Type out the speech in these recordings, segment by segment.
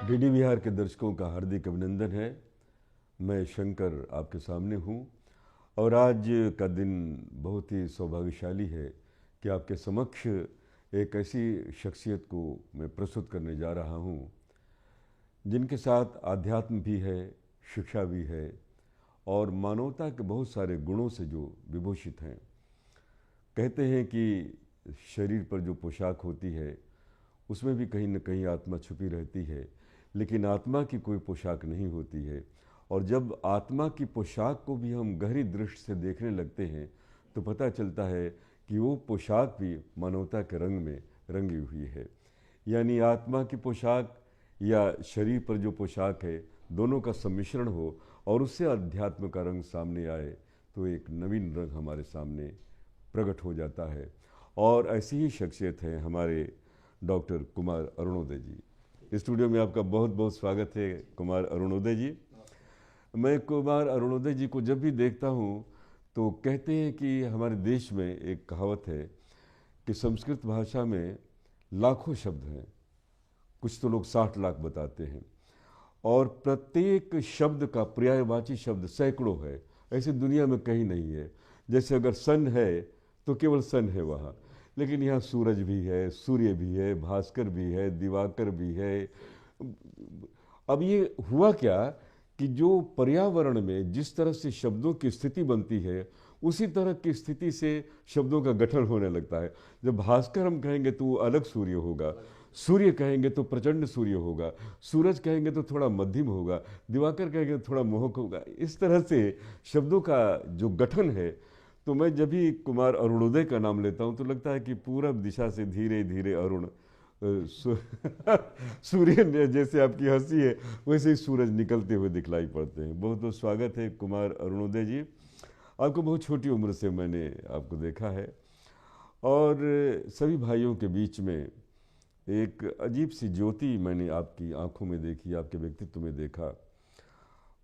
DD Bihar के दर्शकों का हार्दिक अभिनंदन है। मैं शंकर आपके सामने हूँ और आज का दिन बहुत ही सौभाग्यशाली है कि आपके समक्ष एक ऐसी शख्सियत को मैं प्रस्तुत करने जा रहा हूँ जिनके साथ आध्यात्म भी है, शिक्षा भी है और मानवता के बहुत सारे गुणों से जो विभूषित हैं। कहते हैं कि शरीर पर जो पोशाक होती है उसमें भी कहीं न कहीं आत्मा छुपी रहती है, लेकिन आत्मा की कोई पोशाक नहीं होती है। और जब आत्मा की पोशाक को भी हम गहरी दृष्टि से देखने लगते हैं तो पता चलता है कि वो पोशाक भी मानवता के रंग में रंगी हुई है। यानी आत्मा की पोशाक या शरीर पर जो पोशाक है, दोनों का सम्मिश्रण हो और उससे अध्यात्म का रंग सामने आए तो एक नवीन रंग हमारे सामने प्रकट हो जाता है। और ऐसी ही शख्सियत है हमारे डॉक्टर कुमार अरुणोदय जी। स्टूडियो में आपका बहुत बहुत स्वागत है कुमार अरुणोदय जी। मैं कुमार अरुणोदय जी को जब भी देखता हूँ तो कहते हैं कि हमारे देश में एक कहावत है कि संस्कृत भाषा में लाखों शब्द हैं, कुछ तो लोग 60 लाख बताते हैं, और प्रत्येक शब्द का पर्यायवाची शब्द सैकड़ों है। ऐसे दुनिया में कहीं नहीं है। जैसे अगर सन है तो केवल सन है वहाँ, लेकिन यहाँ सूरज भी है, सूर्य भी है, भास्कर भी है, दिवाकर भी है। अब ये हुआ क्या कि जो पर्यावरण में जिस तरह से शब्दों की स्थिति बनती है उसी तरह की स्थिति से शब्दों का गठन होने लगता है। जब भास्कर हम कहेंगे तो वो अलग सूर्य होगा, सूर्य कहेंगे तो प्रचंड सूर्य होगा, सूरज कहेंगे तो थोड़ा मध्यम होगा, दिवाकर कहेंगे तो थोड़ा मोहक होगा। इस तरह से शब्दों का जो गठन है, तो मैं जब भी कुमार अरुणोदय का नाम लेता हूँ तो लगता है कि पूरब दिशा से धीरे धीरे अरुण सूर्य ने, जैसे आपकी हंसी है वैसे ही सूरज निकलते हुए दिखलाई पड़ते हैं। बहुत बहुत स्वागत है कुमार अरुणोदय जी। आपको बहुत छोटी उम्र से मैंने आपको देखा है और सभी भाइयों के बीच में एक अजीब सी ज्योति मैंने आपकी आंखों में देखी, आपके व्यक्तित्व में देखा।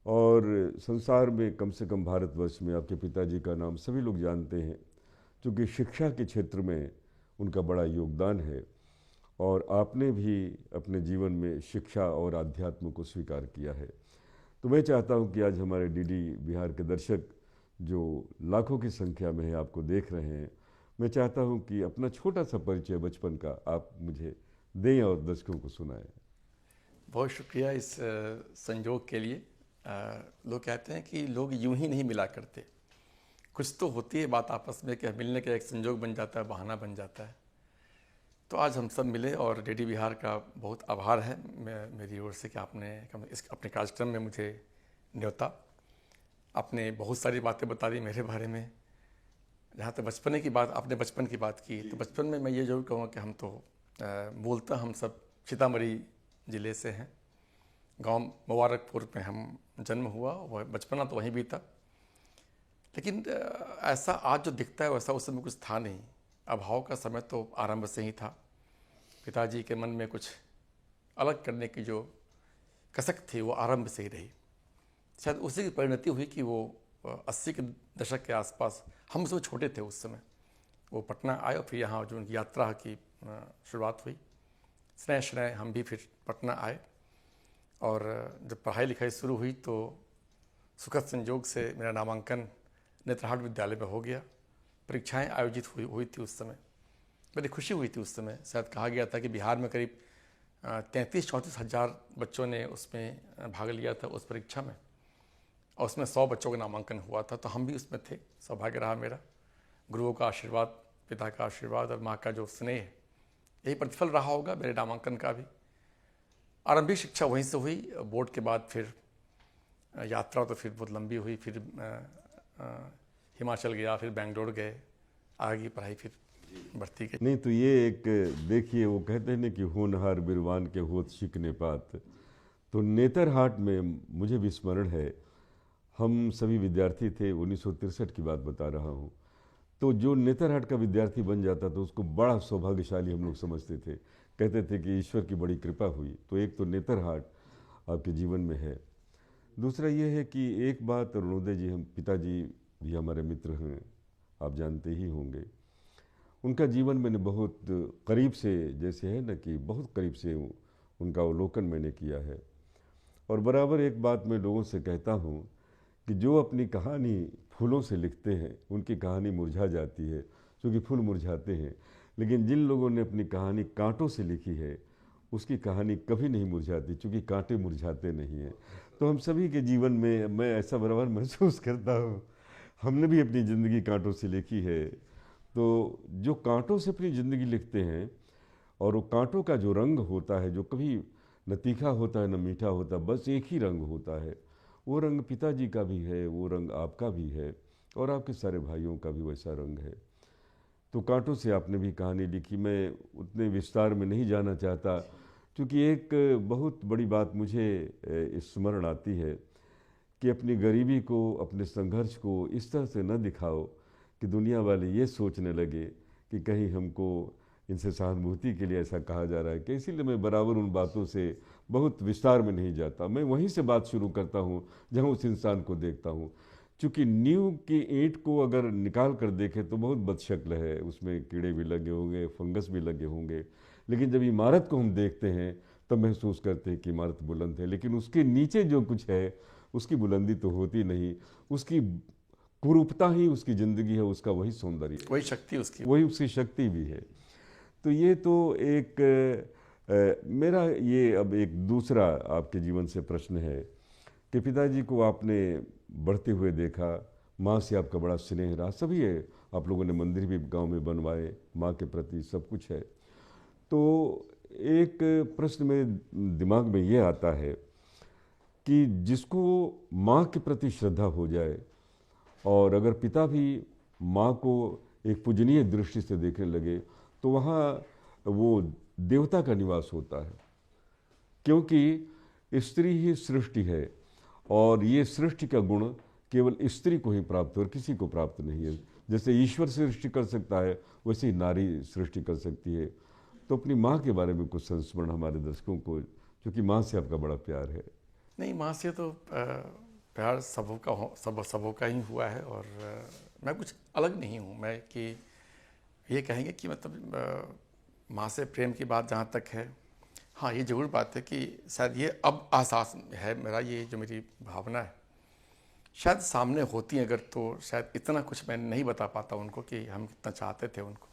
और संसार में, कम से कम भारतवर्ष में, आपके पिताजी का नाम सभी लोग जानते हैं क्योंकि शिक्षा के क्षेत्र में उनका बड़ा योगदान है और आपने भी अपने जीवन में शिक्षा और आध्यात्म को स्वीकार किया है। तो मैं चाहता हूं कि आज हमारे डीडी बिहार के दर्शक जो लाखों की संख्या में है आपको देख रहे हैं, मैं चाहता हूं कि अपना छोटा सा परिचय बचपन का आप मुझे दें और दर्शकों को सुनाएं। बहुत शुक्रिया इस संयोग के लिए। लोग कहते हैं कि लोग यूं ही नहीं मिला करते, कुछ तो होती है बात आपस में कि मिलने का एक संयोग बन जाता है, बहाना बन जाता है। तो आज हम सब मिले और डीडी बिहार का बहुत आभार है मेरी ओर से कि आपने इस अपने कार्यक्रम में मुझे न्योता। आपने बहुत सारी बातें बता दी मेरे बारे में। जहाँ तक बचपने की बात, आपने बचपन की बात की, तो बचपन में मैं ये जरूर कहूँगा कि हम तो मूलतः हम सब सीतामढ़ी ज़िले से हैं। गांव मुबारकपुर में हम जन्म हुआ, वह बचपना तो वहीं बीता। लेकिन ऐसा आज जो दिखता है वैसा उस समय कुछ था नहीं। अभाव का समय तो आरंभ से ही था। पिताजी के मन में कुछ अलग करने की जो कसक थी वो आरंभ से ही रही। शायद उसी की परिणति हुई कि वो 80 के दशक के आसपास, हम सब छोटे थे उस समय, वो पटना आए और फिर यहाँ जो उनकी यात्रा की शुरुआत हुई। स्नेह स्नेह हम भी फिर पटना आए और जब पढ़ाई लिखाई शुरू हुई तो सुखद संयोग से मेरा नामांकन नेत्रहाट विद्यालय में हो गया। परीक्षाएं आयोजित हुई थी उस समय, बड़ी खुशी हुई थी उस समय। शायद कहा गया था कि बिहार में करीब 33-34 हज़ार बच्चों ने उसमें भाग लिया था उस परीक्षा में, और उसमें 100 बच्चों का नामांकन हुआ था। तो हम भी उसमें थे। सौभाग्य रहा मेरा। गुरुओं का आशीर्वाद, पिता का आशीर्वाद और माँ का जो स्नेह, यही प्रतिफल रहा होगा मेरे नामांकन का भी। आरंभिक शिक्षा वहीं से हुई। बोर्ड के बाद फिर यात्रा तो फिर बहुत लंबी हुई। फिर हिमाचल गया, फिर बेंगलोर गए, आगे की पढ़ाई फिर बढ़ती गई। नहीं तो ये एक देखिए, वो कहते हैं ना कि होनहार बिरवान के होत शिकने पात। तो नेतरहाट में मुझे भी स्मरण है, हम सभी विद्यार्थी थे, 1963 की बात बता रहा हूँ। तो जो नेतरहाट का विद्यार्थी बन जाता तो उसको बड़ा सौभाग्यशाली हम लोग समझते थे। कहते थे कि ईश्वर की बड़ी कृपा हुई। तो एक तो नेतरहाट आपके जीवन में है। दूसरा ये है कि एक बात अरुणोदय जी, हम पिताजी भी हमारे मित्र हैं, आप जानते ही होंगे। उनका जीवन मैंने बहुत करीब से, जैसे है ना कि बहुत करीब से उनका अवलोकन मैंने किया है। और बराबर एक बात मैं लोगों से कहता हूँ कि जो अपनी कहानी फूलों से लिखते हैं उनकी कहानी मुरझा जाती है, क्योंकि फूल मुरझाते हैं। लेकिन जिन लोगों ने अपनी कहानी कांटों से लिखी है उसकी कहानी कभी नहीं मुरझाती, क्योंकि कांटे मुरझाते नहीं हैं। तो हम सभी के जीवन में मैं ऐसा बराबर महसूस करता हूँ, हमने भी अपनी ज़िंदगी कांटों से लिखी है। तो जो कांटों से अपनी ज़िंदगी लिखते हैं, और वो कांटों का जो रंग होता है, जो कभी न तीखा होता है न मीठा होता, बस एक ही रंग होता है, वो रंग पिताजी का भी है, वो रंग आपका भी है, और आपके सारे भाइयों का भी वैसा रंग है। तो कांटों से आपने भी कहानी लिखी। मैं उतने विस्तार में नहीं जाना चाहता, क्योंकि एक बहुत बड़ी बात मुझे स्मरण आती है कि अपनी गरीबी को, अपने संघर्ष को इस तरह से न दिखाओ कि दुनिया वाले ये सोचने लगे कि कहीं हमको इनसे सहानुभूति के लिए ऐसा कहा जा रहा है कि, इसीलिए मैं बराबर उन बातों से बहुत विस्तार में नहीं जाता। मैं वहीं से बात शुरू करता हूँ जहाँ उस इंसान को देखता हूँ। चूँकि नींव की ईंट को अगर निकाल कर देखें तो बहुत बदशक्ल है, उसमें कीड़े भी लगे होंगे, फंगस भी लगे होंगे। लेकिन जब इमारत को हम देखते हैं तब महसूस करते हैं कि इमारत बुलंद है, लेकिन उसके नीचे जो कुछ है उसकी बुलंदी तो होती नहीं, उसकी कुरूपता ही उसकी ज़िंदगी है, उसका वही सौंदर्य, वही शक्ति उसकी। वही उसकी शक्ति भी है। तो ये तो एक मेरा ये अब एक दूसरा आपके जीवन से प्रश्न है कि पिताजी को आपने बढ़ते हुए देखा, माँ से आपका बड़ा स्नेह रहा, सभी है, आप लोगों ने मंदिर भी गांव में बनवाए, माँ के प्रति सब कुछ है। तो एक प्रश्न मेरे दिमाग में ये आता है कि जिसको माँ के प्रति श्रद्धा हो जाए, और अगर पिता भी माँ को एक पूजनीय दृष्टि से देखने लगे, तो वहाँ वो देवता का निवास होता है, क्योंकि स्त्री ही सृष्टि है, और ये सृष्टि का गुण केवल स्त्री को ही प्राप्त है और किसी को प्राप्त नहीं है। जैसे ईश्वर सृष्टि कर सकता है, वैसे ही नारी सृष्टि कर सकती है। तो अपनी माँ के बारे में कुछ संस्मरण हमारे दर्शकों को, क्योंकि माँ से आपका बड़ा प्यार है। नहीं, माँ से तो प्यार सबों का ही हुआ है, और मैं कुछ अलग नहीं हूँ। मैं कि ये कहेंगे कि मतलब माँ से प्रेम की बात जहाँ तक है, हाँ ये ज़रूर बात है कि शायद ये अब एहसास है मेरा, ये जो मेरी भावना है शायद सामने होती अगर, तो शायद इतना कुछ मैं नहीं बता पाता उनको कि हम कितना चाहते थे उनको।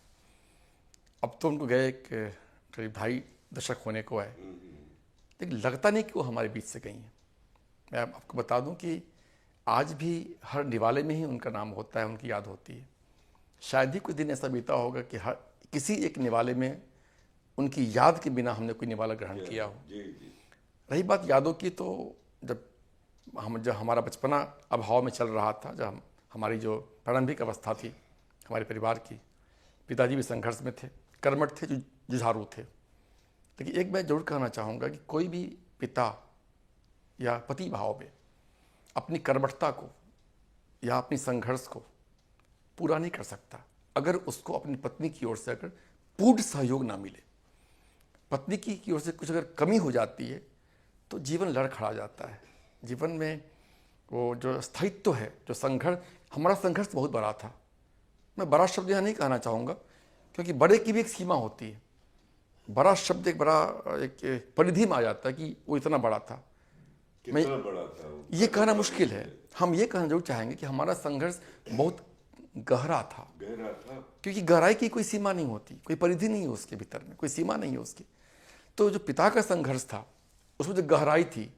अब तो उनको गए एक करीब 2.5 दशक होने को है, लेकिन लगता नहीं कि वो हमारे बीच से गई हैं। मैं आपको बता दूं कि आज भी हर निवाले में ही उनका नाम होता है, उनकी याद होती है। शायद ही कुछ दिन ऐसा बीता होगा कि हर किसी एक निवाले में उनकी याद के बिना हमने कोई निवाला ग्रहण किया हो। रही बात यादों की, तो जब हमारा बचपना अभाव में चल रहा था, जब हमारी जो प्रारंभिक अवस्था थी हमारे परिवार की, पिताजी भी संघर्ष में थे, कर्मठ थे, जुझारू थे। लेकिन एक मैं जरूर कहना चाहूँगा कि कोई भी पिता या पति भाव में अपनी कर्मठता को या अपनी संघर्ष को पूरा नहीं कर सकता अगर उसको अपनी पत्नी की ओर से अगर पूर्ण सहयोग ना मिले। पत्नी की ओर से कुछ अगर कमी हो जाती है तो जीवन लड़ खड़ा जाता है। जीवन में वो जो स्थायित्व है, जो संघर्ष, हमारा संघर्ष बहुत बड़ा था। मैं बड़ा शब्द यहाँ नहीं कहना चाहूँगा, क्योंकि बड़े की भी एक सीमा होती है। बड़ा शब्द एक बड़ा एक परिधि में आ जाता है कि वो इतना बड़ा था। मैं बड़ा था ये कहना मुश्किल है। हम ये कहना जरूर चाहेंगे कि हमारा संघर्ष बहुत गहरा था, क्योंकि गहराई की कोई सीमा नहीं होती, कोई परिधि नहीं है उसके भीतर में, कोई सीमा नहीं है उसकी। तो जो पिता का संघर्ष था उसमें जो गहराई थी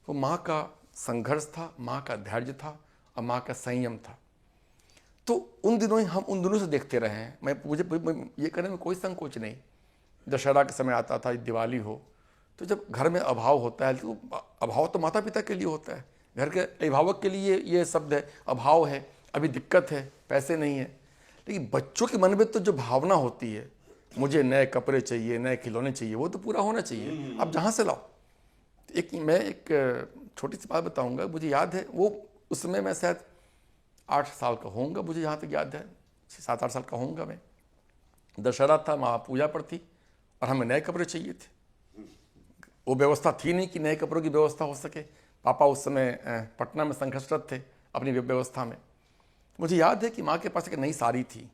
वो माँ का संघर्ष था, माँ का धैर्य था और माँ का संयम था। तो उन दिनों हम उन दोनों से देखते रहे हैं। मुझे ये कहने में कोई संकोच नहीं। दशहरा के समय आता था, दिवाली हो, तो जब घर में अभाव होता है, तो अभाव तो माता पिता के लिए होता है, घर के अभिभावक के लिए ये शब्द है, अभाव है, अभी दिक्कत है, पैसे नहीं है। लेकिन बच्चों के मन में तो जो भावना होती है, मुझे नए कपड़े चाहिए, नए खिलौने चाहिए, वो तो पूरा होना चाहिए, आप जहाँ से लाओ। मैं एक छोटी सी बात बताऊंगा। मुझे याद है वो उस समय मैं शायद 8 साल का होऊंगा, मुझे जहाँ तक याद है 7-8 साल का होऊंगा मैं। दशहरा था, वहाँ पूजा पर थी और हमें नए कपड़े चाहिए थे। वो व्यवस्था थी नहीं कि नए कपड़ों की व्यवस्था हो सके। पापा उस समय पटना में संघर्षरत थे अपनी व्यवस्था में। मुझे याद है कि माँ के पास एक नई साड़ी थी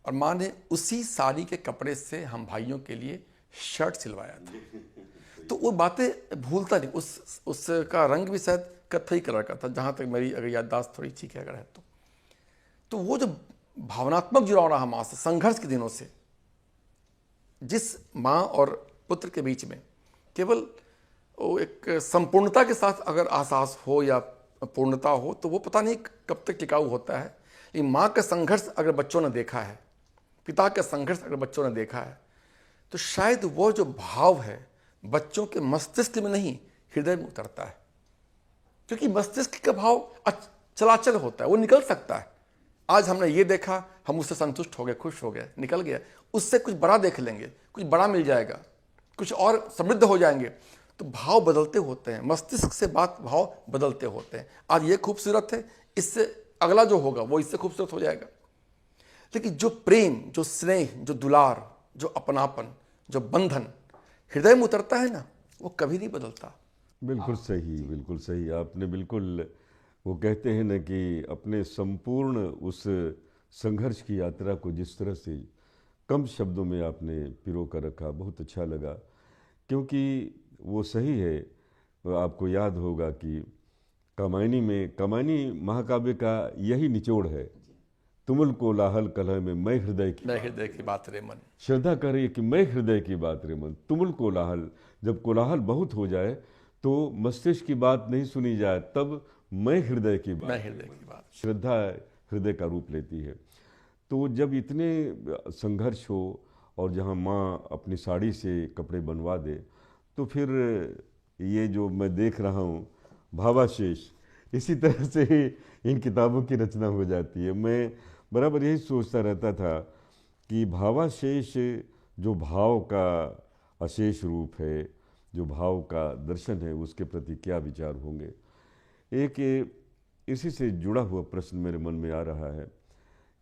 और माँ ने उसी साड़ी के कपड़े से हम भाइयों के लिए शर्ट सिलवाया था। तो वो बातें भूलता नहीं। उसका रंग भी शायद कत्थई कलर का था, जहाँ तक मेरी अगर याददाश्त थोड़ी ठीक है अगर है तो वो जो भावनात्मक जुड़ाव रहा माँ से संघर्ष के दिनों से, जिस माँ और पुत्र के बीच में केवल वो एक संपूर्णता के साथ अगर एहसास हो या पूर्णता हो तो वो पता नहीं कब तक टिकाऊ होता है। लेकिन माँ का संघर्ष अगर बच्चों ने देखा है, पिता का संघर्ष अगर बच्चों ने देखा है, तो शायद वो जो भाव है बच्चों के मस्तिष्क में नहीं हृदय में उतरता है। क्योंकि मस्तिष्क का भाव चलाचल होता है, वो निकल सकता है। आज हमने ये देखा, हम उससे संतुष्ट हो गए, खुश हो गए, निकल गया। उससे कुछ बड़ा देख लेंगे, कुछ बड़ा मिल जाएगा, कुछ और समृद्ध हो जाएंगे। तो भाव बदलते होते हैं, मस्तिष्क से भाव बदलते होते हैं। आज ये खूबसूरत है, इससे अगला जो होगा वो इससे खूबसूरत हो जाएगा। लेकिन जो प्रेम, जो स्नेह, जो दुलार, जो अपनापन, जो बंधन हृदय में उतरता है ना, वो कभी नहीं बदलता। बिल्कुल सही, बिल्कुल सही। आपने बिल्कुल, वो कहते हैं ना कि अपने संपूर्ण उस संघर्ष की यात्रा को जिस तरह से कम शब्दों में आपने पिरो कर रखा, बहुत अच्छा लगा। क्योंकि वो सही है। आपको याद होगा कि कामायनी महाकाव्य का यही निचोड़ है। तुमुल कोलाहल कलह में मैं हृदय की बात रे मन। श्रद्धा कह रही है कि मैं हृदय की बात रे मन। तुमुल कोलाहल, जब कोलाहल बहुत हो जाए तो मस्तिष्क की बात नहीं सुनी जाए, तब मैं हृदय की बात। श्रद्धा हृदय का रूप लेती है। तो जब इतने संघर्ष हो और जहाँ माँ अपनी साड़ी से कपड़े बनवा दे, तो फिर ये जो मैं देख रहा हूँ भावाशेष, इसी तरह से ही इन किताबों की रचना हो जाती है। मैं बराबर यही सोचता रहता था कि भावाशेष जो भाव का अशेष रूप है, जो भाव का दर्शन है, उसके प्रति क्या विचार होंगे। एक इसी से जुड़ा हुआ प्रश्न मेरे मन में आ रहा है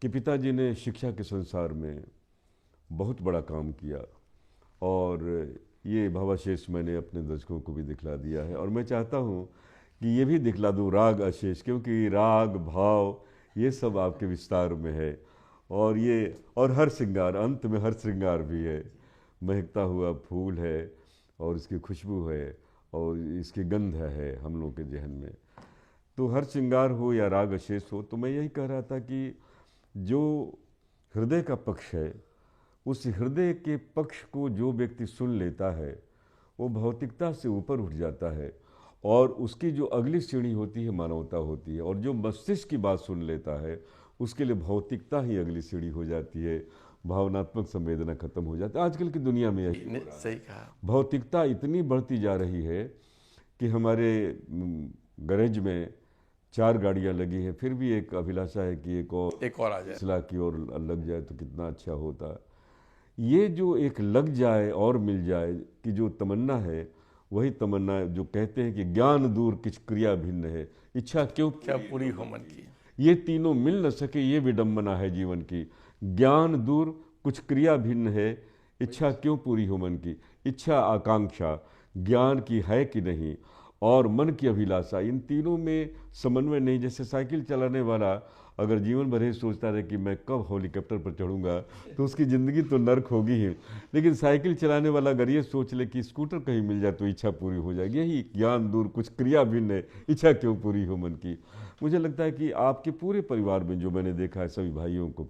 कि पिताजी ने शिक्षा के संसार में बहुत बड़ा काम किया, और ये भावाशेष मैंने अपने दर्शकों को भी दिखला दिया है। और मैं चाहता हूँ कि ये भी दिखला दूँ राग अशेष, क्योंकि राग भाव ये सब आपके विस्तार में है। और हर श्रृंगार, अंत में हर श्रृंगार भी है। महकता हुआ फूल है और इसकी खुशबू है और इसकी गंध है हम लोगों के जहन में। तो हर श्रृंगार हो या राग अशेष हो, तो मैं यही कह रहा था कि जो हृदय का पक्ष है, उस हृदय के पक्ष को जो व्यक्ति सुन लेता है वो भौतिकता से ऊपर उठ जाता है, और उसकी जो अगली सीढ़ी होती है मानवता होती है। और जो मस्तिष्क की बात सुन लेता है उसके लिए भौतिकता ही अगली सीढ़ी हो जाती है, भावनात्मक संवेदना खत्म हो जाती है। आजकल की दुनिया में यही सही कहा, भौतिकता इतनी बढ़ती जा रही है कि हमारे गैरेज में 4 गाड़ियां लगी हैं, फिर भी एक अभिलाषा है कि एक और आ जाए, सिला की और लग जाए तो कितना अच्छा होता। ये जो एक लग जाए और मिल जाए कि जो तमन्ना है, वही तमन्ना जो कहते हैं कि ज्ञान दूर किछ क्रिया भिन्न है, इच्छा क्यों क्या पूरी हो मन की। ये तीनों मिल न सके, ये विडंबना है जीवन की। ज्ञान दूर कुछ क्रिया भिन्न है, इच्छा क्यों पूरी हो मन की। इच्छा आकांक्षा ज्ञान की है कि नहीं, और मन की अभिलाषा, इन तीनों में समन्वय नहीं। जैसे साइकिल चलाने वाला अगर जीवन भर ही सोचता रहे कि मैं कब हेलीकॉप्टर पर चढ़ूंगा, तो उसकी ज़िंदगी तो नर्क होगी ही। लेकिन साइकिल चलाने वाला अगर ये सोच ले कि स्कूटर कहीं मिल जाए तो इच्छा पूरी हो जाएगी। यही ज्ञान दूर कुछ क्रिया भिन्न है, इच्छा क्यों पूरी हो मन की। मुझे लगता है कि आपके पूरे परिवार में जो मैंने देखा है, सभी भाइयों को,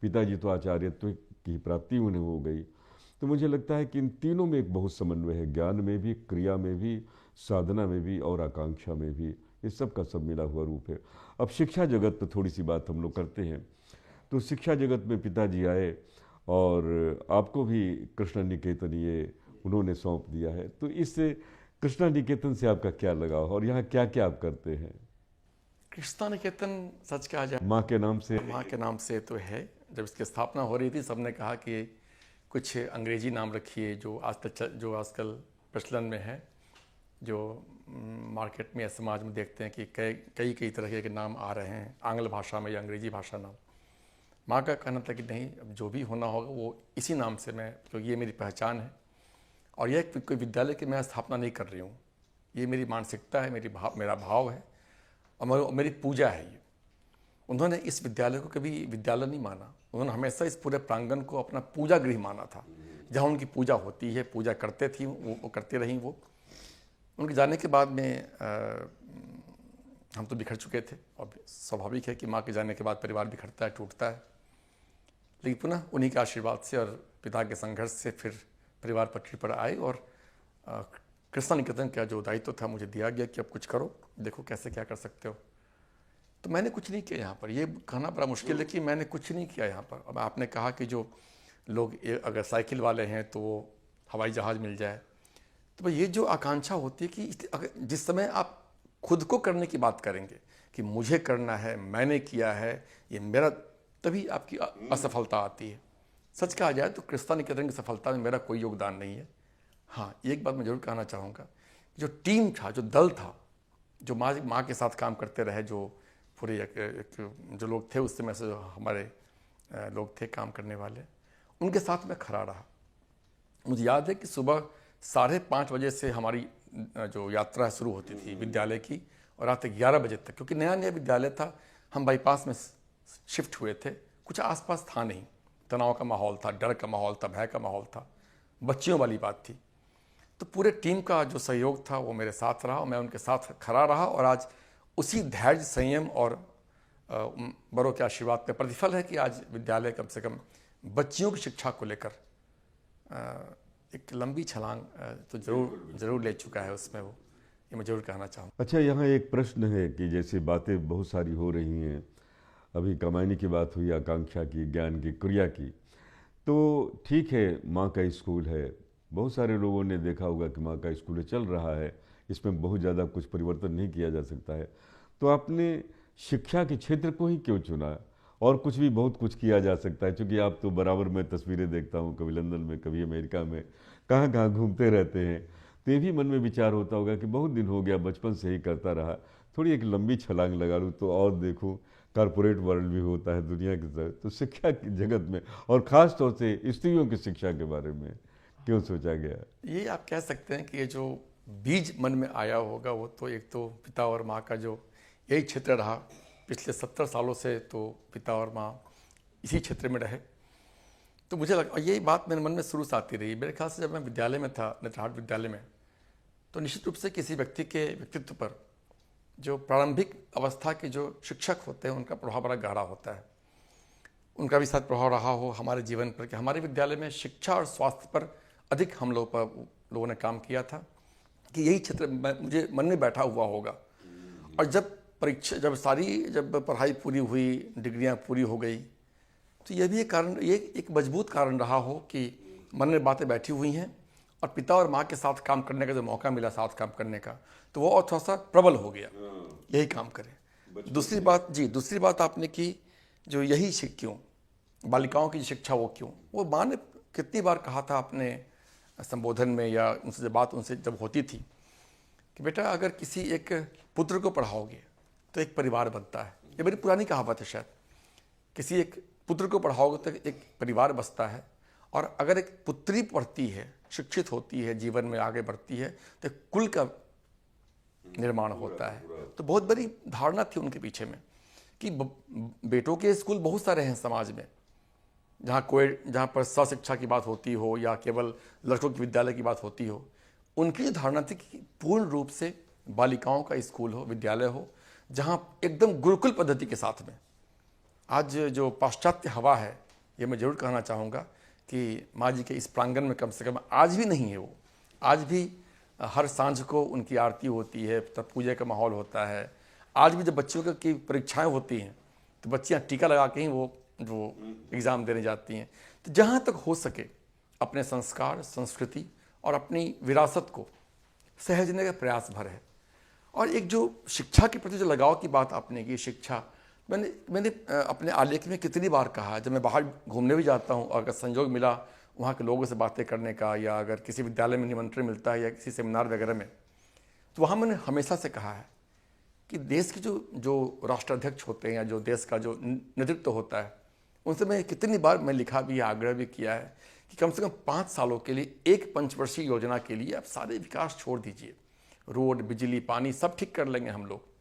पिताजी तो आचार्यत्व की प्राप्ति उन्हें हो गई, तो मुझे लगता है कि इन तीनों में एक बहुत समन्वय है, ज्ञान में भी, क्रिया में भी, साधना में भी और आकांक्षा में भी। इस सब का सब मिला हुआ रूप है। अब शिक्षा जगत पर थोड़ी सी बात हम लोग करते हैं। तो शिक्षा जगत में पिताजी आए और आपको भी कृष्णा निकेतन ये उन्होंने सौंप दिया है। तो इस कृष्णा निकेतन से आपका क्या लगाव और यहाँ क्या क्या आप करते हैं? कृष्णा निकेतन सच कहा जाए माँ के नाम से तो है। जब इसकी स्थापना हो रही थी, सबने कहा कि कुछ अंग्रेजी नाम रखिए जो आजकल प्रचलन में है, जो मार्केट में या समाज में देखते हैं कि कई तरह के नाम आ रहे हैं आंग्ल भाषा में या अंग्रेजी भाषा नाम। माँ का कहना था कि नहीं, अब जो भी होना होगा वो इसी नाम से मैं, क्योंकि ये मेरी पहचान है और यह कोई विद्यालय की मैं स्थापना नहीं कर रही हूँ। ये मेरी मानसिकता है, मेरा भाव है और मेरी पूजा है। ये उन्होंने इस विद्यालय को कभी विद्यालय नहीं माना, उन्होंने हमेशा इस पूरे प्रांगण को अपना पूजा गृह माना था, जहाँ उनकी पूजा होती है, पूजा करते थी वो करती रहीं वो। उनके जाने के बाद में हम तो बिखर चुके थे, और स्वाभाविक है कि माँ के जाने के बाद परिवार बिखरता है, टूटता है। लेकिन पुनः उन्हीं के आशीर्वाद से और पिता के संघर्ष से फिर परिवार पटरी पर आए, और कृष्णा निकेतन का जो दायित्व था मुझे दिया गया कि अब कुछ करो, देखो कैसे क्या कर सकते हो। तो मैंने कुछ नहीं किया यहाँ पर। ये कहना बड़ा मुश्किल है कि मैंने कुछ नहीं किया यहाँ पर। अब आपने कहा कि जो लोग अगर साइकिल वाले हैं तो वो हवाई जहाज़ मिल जाए, तो भाई ये जो आकांक्षा होती है कि जिस समय आप खुद को करने की बात करेंगे कि मुझे करना है, मैंने किया है, ये मेरा, तभी आपकी असफलता आती है। सच कहा जाए तो कृष्णा निकेतन की सफलता में मेरा कोई योगदान नहीं है। हाँ, एक बात मैं जरूर कहना चाहूँगा, जो टीम था, जो दल था, जो माँ के साथ काम करते रहे, जो पूरे जो लोग थे उस समय से, जो हमारे लोग थे काम करने वाले, उनके साथ मैं खड़ा रहा। मुझे याद है कि सुबह 5:30 बजे से हमारी जो यात्रा शुरू होती थी विद्यालय की, और रात 11 बजे तक, क्योंकि नया नया विद्यालय था, हम बाईपास में शिफ्ट हुए थे, कुछ आसपास था नहीं, तनाव का माहौल था, डर का माहौल था, भय का माहौल था, बच्चियों वाली बात थी। तो पूरे टीम का जो सहयोग था वो मेरे साथ रहा, और मैं उनके साथ खड़ा रहा, और आज उसी धैर्य, संयम और बड़ों के आशीर्वाद पे प्रतिफल है कि आज विद्यालय कम से कम बच्चियों की शिक्षा को लेकर एक लंबी छलांग तो जरूर ले चुका है उसमें वो, ये मैं जरूर कहना चाहूँ। अच्छा, यहाँ एक प्रश्न है कि जैसे बातें बहुत सारी हो रही हैं, अभी कमाने की बात हुई, आकांक्षा की, ज्ञान की, क्रिया की, तो ठीक है, माँ का स्कूल है, बहुत सारे लोगों ने देखा होगा कि माँ का स्कूल चल रहा है, इसमें बहुत ज़्यादा कुछ परिवर्तन नहीं किया जा सकता है, तो आपने शिक्षा के क्षेत्र को ही क्यों चुना? और कुछ भी बहुत कुछ किया जा सकता है, क्योंकि आप तो बराबर मैं तस्वीरें देखता हूँ, कभी लंदन में, कभी अमेरिका में, कहाँ कहाँ घूमते रहते हैं, तो ये भी मन में विचार होता होगा कि बहुत दिन हो गया, बचपन से ही करता रहा, थोड़ी एक लंबी छलांग लगा लूँ तो और देखूँ कॉरपोरेट वर्ल्ड भी होता है दुनिया की तरह, तो शिक्षा की जगत में और ख़ास तौर से स्त्रियों की शिक्षा के बारे में क्यों सोचा गया? ये आप कह सकते हैं कि ये जो बीज मन में आया होगा वो तो एक तो पिता और माँ का जो यही क्षेत्र रहा पिछले 70 सालों से, तो पिता और माँ इसी क्षेत्र में रहे, तो मुझे लगा यही बात मेरे मन में शुरू से आती रही। मेरे ख्याल से जब मैं विद्यालय में था, नेत्रहाट विद्यालय में, तो निश्चित रूप से किसी व्यक्ति के व्यक्तित्व पर जो प्रारंभिक अवस्था के जो शिक्षक होते हैं उनका प्रभाव बड़ा गहरा होता है। उनका भी साथ प्रभाव रहा हो हमारे जीवन पर कि हमारे विद्यालय में शिक्षा और स्वास्थ्य पर अधिक हम लोगों ने काम किया था, कि यही क्षेत्र मुझे मन में बैठा हुआ होगा। और जब पढ़ाई पूरी हुई, डिग्रियां पूरी हो गई, तो यह भी एक मजबूत कारण रहा हो कि मन में बातें बैठी हुई हैं, और पिता और माँ के साथ काम करने का जो मौका मिला, साथ काम करने का, तो वो और थोड़ा सा प्रबल हो गया, यही काम करें। दूसरी बात आपने की, जो यही क्यों बालिकाओं की शिक्षा, वो क्यों, वो माँ ने कितनी बार कहा था अपने संबोधन में, या उनसे बात उनसे जब होती थी कि बेटा अगर किसी एक पुत्र को पढ़ाओगे तो एक परिवार बनता है। ये बड़ी पुरानी कहावत है शायद, किसी एक पुत्र को पढ़ाओगे तो एक परिवार बसता है, और अगर एक पुत्री पढ़ती है, शिक्षित होती है, जीवन में आगे बढ़ती है, तो कुल का निर्माण होता है। तो बहुत बड़ी धारणा थी उनके पीछे में कि बेटों के स्कूल बहुत सारे हैं समाज में, जहाँ पर शिक्षा की बात होती हो या केवल लड़कों के विद्यालय की बात होती हो। उनकी धारणा थी कि पूर्ण रूप से बालिकाओं का स्कूल हो, विद्यालय हो, जहाँ एकदम गुरुकुल पद्धति के साथ में। आज जो पाश्चात्य हवा है, ये मैं जरूर कहना चाहूँगा कि माँ जी के इस प्रांगण में कम से कम आज भी नहीं है वो। आज भी हर सांझ को उनकी आरती होती है, तब पूजा का माहौल होता है। आज भी जब बच्चियों की परीक्षाएं होती हैं तो बच्चियाँ टीका लगा के ही वो एग्ज़ाम देने जाती हैं। तो जहाँ तक हो सके अपने संस्कार, संस्कृति और अपनी विरासत को सहेजने का प्रयास भर है। और एक जो शिक्षा के प्रति जो लगाव की बात आपने की, शिक्षा, मैंने अपने आलेख में कितनी बार कहा, जब मैं बाहर घूमने भी जाता हूँ और अगर संयोग मिला वहाँ के लोगों से बातें करने का, या अगर किसी विद्यालय में निमंत्रण मिलता है या किसी सेमिनार वगैरह में, तो वहाँ मैंने हमेशा से कहा है कि देश के जो राष्ट्राध्यक्ष होते हैं या जो देश का जो नेतृत्व होता है, उनसे मैं कितनी बार लिखा भी, आग्रह भी किया है कि कम से कम 5 सालों के लिए एक पंचवर्षीय योजना के लिए आप सारे विकास छोड़ दीजिए, रोड, बिजली, पानी सब ठीक कर लेंगे हम लोग।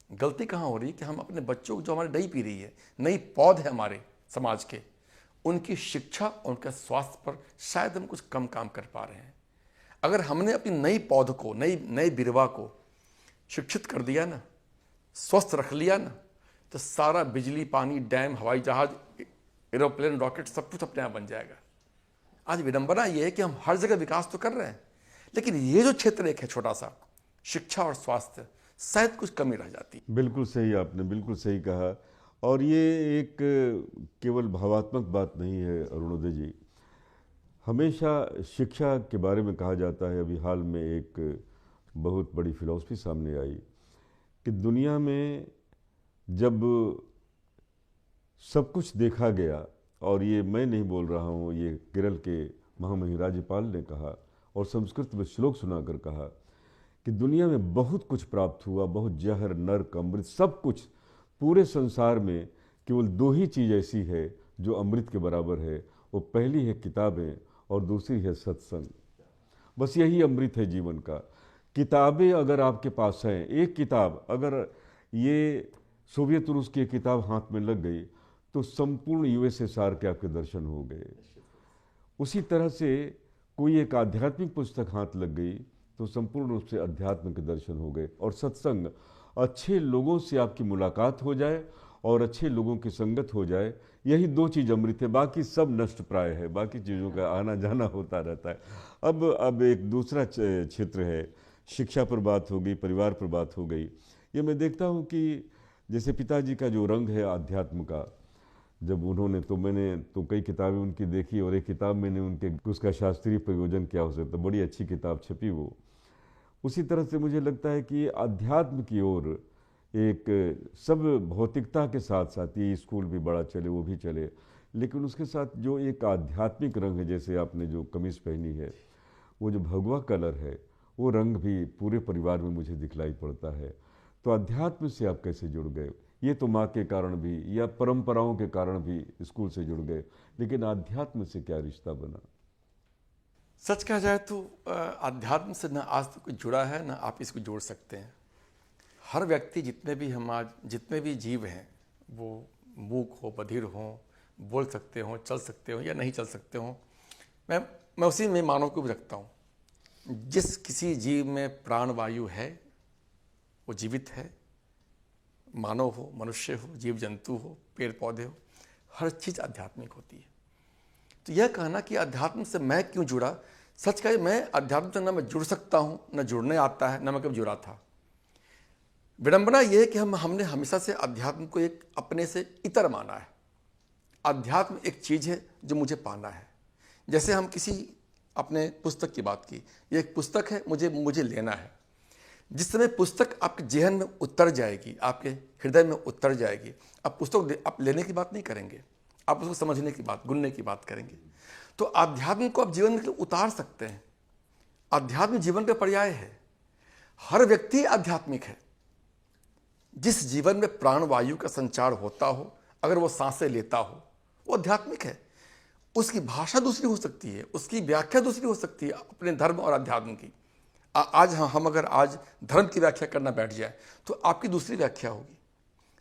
गलती कहाँ हो रही है कि हम अपने बच्चों को, जो हमारी नई पीढ़ी है, नई पौध है हमारे समाज के, उनकी शिक्षा, उनके स्वास्थ्य पर शायद हम कुछ कम काम कर पा रहे हैं। अगर हमने अपनी नई पौध को, नई बिरवा को शिक्षित कर दिया ना, स्वस्थ रख लिया ना, तो सारा बिजली, पानी, डैम, हवाई जहाज, एरोप्लेन, रॉकेट सब कुछ अपने आप बन जाएगा। आज विडंबना ये है कि हम हर जगह विकास तो कर रहे हैं, लेकिन ये जो क्षेत्र एक है छोटा सा, शिक्षा और स्वास्थ्य, शायद कुछ कमी रह जाती। बिल्कुल सही, आपने बिल्कुल सही कहा। और ये एक केवल भावात्मक बात नहीं है अरुणोदय जी। हमेशा शिक्षा के बारे में कहा जाता है, अभी हाल में एक बहुत बड़ी फिलॉसफी सामने आई कि दुनिया में जब सब कुछ देखा गया, और ये मैं नहीं बोल रहा हूँ, ये केरल के महामहिम राज्यपाल ने कहा और संस्कृत में श्लोक सुनाकर कहा कि दुनिया में बहुत कुछ प्राप्त हुआ, बहुत जहर, नर्क, अमृत, सब कुछ। पूरे संसार में केवल दो ही चीज़ ऐसी है जो अमृत के बराबर है, वो पहली है किताबें और दूसरी है सत्संग। बस यही अमृत है जीवन का। किताबें अगर आपके पास हैं, एक किताब अगर ये सोवियत रूस की एक किताब हाथ में लग गई तो संपूर्ण यूएसएसआर के आपके दर्शन हो गए। उसी तरह से कोई एक आध्यात्मिक पुस्तक हाथ लग गई तो संपूर्ण रूप से अध्यात्म के दर्शन हो गए। और सत्संग, अच्छे लोगों से आपकी मुलाकात हो जाए और अच्छे लोगों की संगत हो जाए, यही दो चीज़ अमृत है। बाकी सब नष्ट प्राय है, बाकी चीज़ों का आना जाना होता रहता है। अब एक दूसरा क्षेत्र है, शिक्षा पर बात हो गई, परिवार पर बात हो गई। ये मैं देखता हूँ कि जैसे पिताजी का जो रंग है आध्यात्म का, जब उन्होंने, तो मैंने तो कई किताबें उनकी देखी और एक किताब मैंने उनके, उसका शास्त्रीय प्रयोजन क्या हो सकता, बड़ी अच्छी किताब छपी वो। उसी तरह से मुझे लगता है कि अध्यात्म की ओर एक, सब भौतिकता के साथ साथ ये स्कूल भी बड़ा चले, वो भी चले, लेकिन उसके साथ जो एक आध्यात्मिक रंग है, जैसे आपने जो कमीज पहनी है, वो जो भगवा कलर है, वो रंग भी पूरे परिवार में मुझे दिखलाई पड़ता है। तो अध्यात्म से आप कैसे जुड़ गए? ये तो माँ के कारण भी या परंपराओं के कारण भी स्कूल से जुड़ गए, लेकिन अध्यात्म से क्या रिश्ता बना? सच कहा जाए तो अध्यात्म से न आज तक कुछ जुड़ा है, न आप इसको जोड़ सकते हैं। हर व्यक्ति, जितने भी जीव हैं, वो मूक हो, बधिर हो, बोल सकते हो, चल सकते हो या नहीं चल सकते हो, मैं उसी में मानव को भी रखता हूँ। जिस किसी जीव में प्राण वायु है वो जीवित है, मानव हो, मनुष्य हो, जीव जंतु हो, पेड़ पौधे हो, हर चीज़ आध्यात्मिक होती है। तो यह कहना कि अध्यात्म से मैं क्यों जुड़ा, सच कहे मैं अध्यात्म से न मैं जुड़ सकता हूँ, न जुड़ने आता है, न मैं कभी जुड़ा था। विडंबना यह है कि हमने हमेशा से अध्यात्म को एक अपने से इतर माना है। अध्यात्म एक चीज़ है जो मुझे पाना है। जैसे हम किसी अपने पुस्तक की बात की, ये एक पुस्तक है, मुझे लेना है। जिस समय पुस्तक आपके जेहन में उतर जाएगी, आपके हृदय में उतर जाएगी, आप पुस्तक आप लेने की बात नहीं करेंगे, आप उसको समझने की बात, गुनने की बात करेंगे। तो अध्यात्म को आप जीवन में उतार सकते हैं। अध्यात्म जीवन का पर्याय है। हर व्यक्ति आध्यात्मिक है। जिस जीवन में प्राण वायु का संचार होता हो, अगर वो सांसें लेता हो, वो आध्यात्मिक है। उसकी भाषा दूसरी हो सकती है, उसकी व्याख्या दूसरी हो सकती है अपने धर्म और अध्यात्म की। आज हम अगर आज धर्म की व्याख्या करना बैठ जाए तो आपकी दूसरी व्याख्या होगी,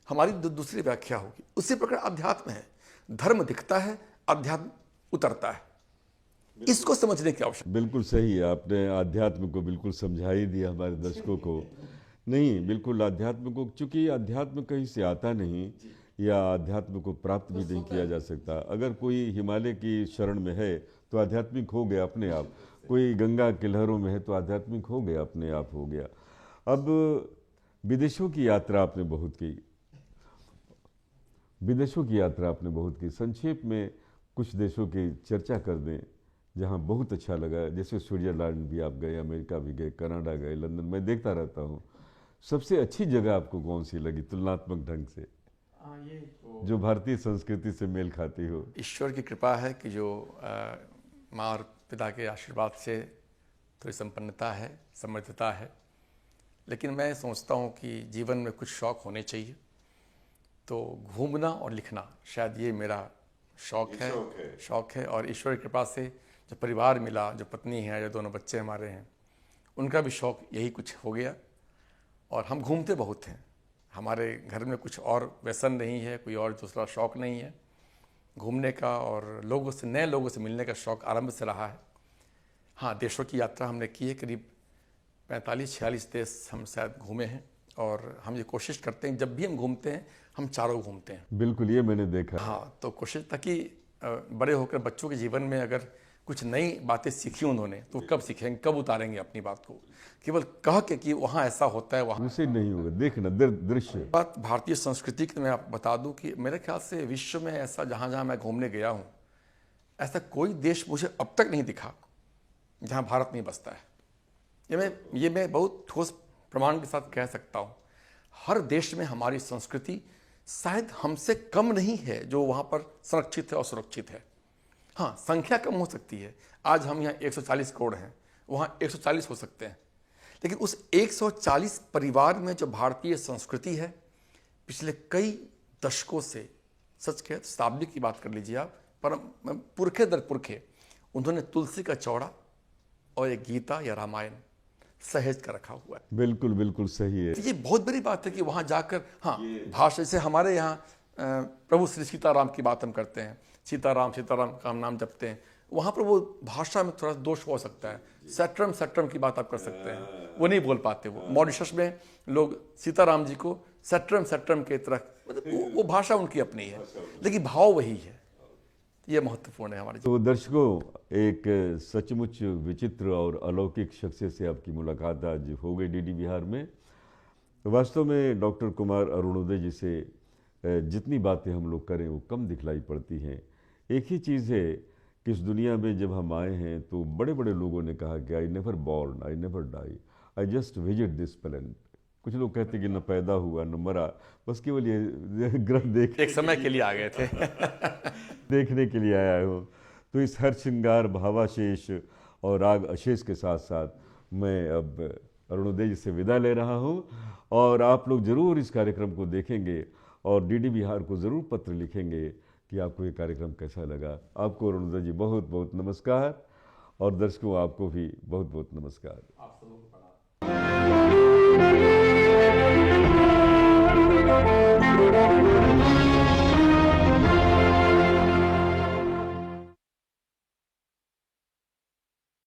हमारी दूसरी व्याख्या होगी। उसी प्रकार अध्यात्म है। धर्म दिखता है, अध्यात्म उतरता है। इसको समझने की आवश्यकता। बिल्कुल सही है, आपने अध्यात्म को बिल्कुल समझा ही दिया हमारे दर्शकों को। नहीं, बिल्कुल अध्यात्म को, चूंकि अध्यात्म कहीं से आता नहीं या अध्यात्म को प्राप्त भी नहीं किया जा सकता। अगर कोई हिमालय की शरण में है तो आध्यात्मिक हो गया अपने आप, कोई गंगा के लहरों में है तो आध्यात्मिक हो गया, अपने आप हो गया। अब विदेशों की यात्रा आपने बहुत की, संक्षेप में कुछ देशों की चर्चा कर दें जहाँ बहुत अच्छा लगा। जैसे स्विट्जरलैंड भी आप गए, अमेरिका भी गए, कनाडा गए, लंदन, मैं देखता रहता हूँ। सबसे अच्छी जगह आपको कौन सी लगी तुलनात्मक ढंग से, जो भारतीय संस्कृति से मेल खाती हो? ईश्वर की कृपा है कि जो माँ और पिता के आशीर्वाद से थोड़ी संपन्नता है, समृद्धता है। लेकिन मैं सोचता हूँ कि जीवन में कुछ शौक़ होने चाहिए। तो घूमना और लिखना शायद ये मेरा शौक़ है। और ईश्वर की कृपा से जो परिवार मिला, जो पत्नी है, जो दोनों बच्चे हमारे हैं, उनका भी शौक़ यही कुछ हो गया। और हम घूमते बहुत हैं। हमारे घर में कुछ और व्यसन नहीं है, कोई और दूसरा शौक़ नहीं है। घूमने का और लोगों से, नए लोगों से मिलने का शौक़ आरंभ से रहा है। हाँ, देशों की यात्रा हमने की है, करीब 45-46 देश हम शायद घूमे हैं, और हम ये कोशिश करते हैं जब भी हम घूमते हैं हम चारों घूमते हैं। बिल्कुल, ये मैंने देखा। हाँ, तो कोशिश था कि बड़े होकर बच्चों के जीवन में अगर कुछ नई बातें सीखी उन्होंने तो कब सीखेंगे, कब उतारेंगे अपनी बात को, केवल कह के कि वहाँ ऐसा होता है, वहाँ उसे नहीं होगा, देखना दृश्य। बात भारतीय संस्कृति की मैं आपको बता दूं कि मेरे ख्याल से विश्व में ऐसा, जहाँ जहाँ मैं घूमने गया हूँ, ऐसा कोई देश मुझे अब तक नहीं दिखा जहाँ भारत नहीं बसता है। ये मैं बहुत ठोस प्रमाण के साथ कह सकता हूँ। हर देश में हमारी संस्कृति शायद हमसे कम नहीं है जो वहाँ पर संरक्षित है और सुरक्षित है। हाँ, संख्या कम हो सकती है, आज हम यहाँ 140 करोड़ हैं, वहाँ 140 हो सकते हैं, लेकिन उस 140 परिवार में जो भारतीय संस्कृति है, पिछले कई दशकों से, सच कहे तो शताब्दी की बात कर लीजिए आप, पर पुरखे दर पुरखे उन्होंने तुलसी का चौड़ा और एक गीता या रामायण सहेज कर रखा हुआ है। बिल्कुल बिल्कुल सही है। तो ये बहुत बड़ी बात है कि वहाँ जाकर, हाँ, भाषा से हमारे यहाँ प्रभु श्री सीताराम की बात हम करते हैं, सीताराम सीताराम का हम नाम जपते हैं, वहाँ पर वो भाषा में थोड़ा दोष हो सकता है, सैट्रम सैट्रम की बात आप कर सकते हैं, वो नहीं बोल पाते। वो मॉरिशस में लोग सीताराम जी को सैट्रम सैट्रम के तरह, मतलब वो भाषा उनकी अपनी है, लेकिन भाव वही है। ये महत्वपूर्ण है हमारे। तो दर्शकों, एक सचमुच विचित्र और अलौकिक शख्सियत से आपकी मुलाकात आज हो गई डीडी बिहार में। वास्तव में डॉक्टर कुमार अरुणोदय जी से जितनी बातें हम लोग करें वो कम दिखलाई पड़ती हैं। एक ही चीज़ है कि इस दुनिया में जब हम आए हैं तो बड़े बड़े लोगों ने कहा कि I never born, I never die, I just visit this planet. कुछ लोग कहते कि न पैदा हुआ न मरा, बस केवल ये ग्रह देख, एक समय के लिए आ गए थे देखने के लिए आया हूँ। तो इस हर श्रृंगार भावाशेष और राग अशेष के साथ साथ मैं अब अरुणोदय जी से विदा ले रहा हूँ, और आप लोग ज़रूर इस कार्यक्रम को देखेंगे और डीडी बिहार को ज़रूर पत्र लिखेंगे कि आपको ये कार्यक्रम कैसा लगा। आपको अरुणोदय जी बहुत बहुत नमस्कार, और दर्शकों आपको भी बहुत बहुत नमस्कार। आप सबको प्रणाम।